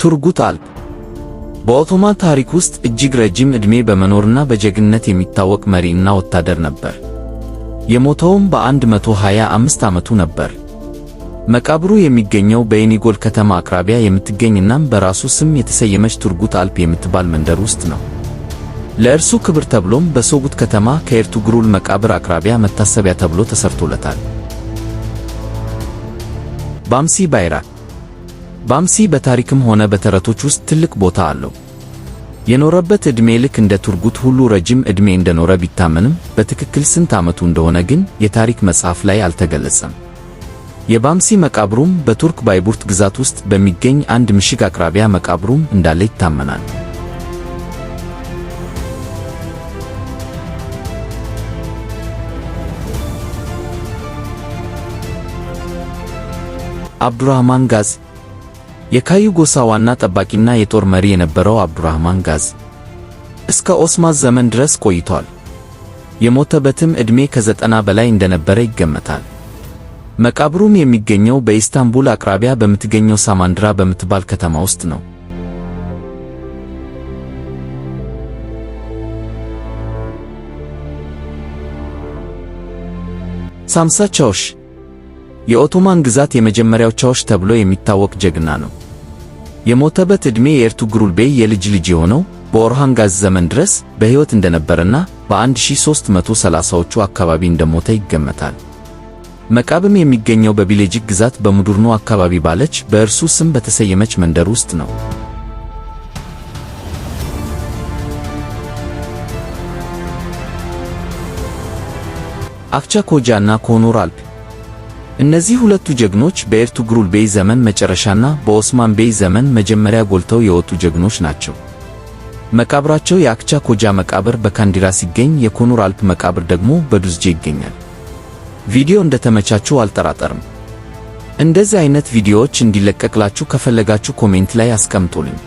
ቱርጉት አልፕ በኦቶማን ታሪክ ውስጥ እጅግ ረጅም ዕድሜ በመኖርና በጀግንነት የሚታወቅ መሪና ወታደር ነበር። የሞተውም በ125 ዓመቱ ነበር። መቃብሩ የሚገኘው በኢኒጎል ከተማ አቅራቢያ የምትገኝናም በራሱ ስም የተሰየመች ቱርጉት አልፕ የምትባል መንደር ውስጥ ነው። ለእርሱ ክብር ተብሎም በሶጉት ከተማ ከኤርቱግሩል መቃብር አቅራቢያ መታሰቢያ ተብሎ ተሰርቶለታል። ባምሲ ባይራክ ባምሲ በታሪክም ሆነ በተረቶች ውስጥ ትልቅ ቦታ አለው። የኖረበት ዕድሜ ልክ እንደ ቱርጉት ሁሉ ረጅም ዕድሜ እንደኖረ ቢታመንም በትክክል ስንት ዓመቱ እንደሆነ ግን የታሪክ መጽሐፍ ላይ አልተገለጸም። የባምሲ መቃብሩም በቱርክ ባይቡርት ግዛት ውስጥ በሚገኝ አንድ ምሽግ አቅራቢያ መቃብሩም እንዳለ ይታመናል። አብዱራህማን ጋዚ የካዩ ጎሳ ዋና ጠባቂና የጦር መሪ የነበረው አብዱራህማን ጋዚ እስከ ኦስማን ዘመን ድረስ ቆይቷል። የሞተበትም ዕድሜ ከ90 በላይ እንደነበረ ይገመታል። መቃብሩም የሚገኘው በኢስታንቡል አቅራቢያ በምትገኘው ሳማንድራ በምትባል ከተማ ውስጥ ነው። ሳምሳ ቻውሽ የኦቶማን ግዛት የመጀመሪያው ቻውሽ ተብሎ የሚታወቅ ጀግና ነው። የሞተበት ዕድሜ የኤርቱግሩል ቤይ የልጅ ልጅ የሆነው በኦርሃን ጋዚ ዘመን ድረስ በሕይወት እንደነበረና በ1330ዎቹ አካባቢ እንደሞተ ይገመታል። መቃብም የሚገኘው በቢሌጂክ ግዛት በሙዱርኖ አካባቢ ባለች በእርሱ ስም በተሰየመች መንደር ውስጥ ነው። አክቻ ኮጃና ኮኑር አልፕ እነዚህ ሁለቱ ጀግኖች በኤርቱግሩል ቤይ ዘመን መጨረሻና በኦስማን ቤይ ዘመን መጀመሪያ ጎልተው የወጡ ጀግኖች ናቸው። መቃብራቸው የአክቻ ኮጃ መቃብር በካንዲራ ሲገኝ የኮኑር አልፕ መቃብር ደግሞ በዱዝጄ ይገኛል። ቪዲዮ እንደተመቻችሁ አልጠራጠርም። እንደዚህ አይነት ቪዲዮዎች እንዲለቀቅላችሁ ከፈለጋችሁ ኮሜንት ላይ አስቀምጡልኝ።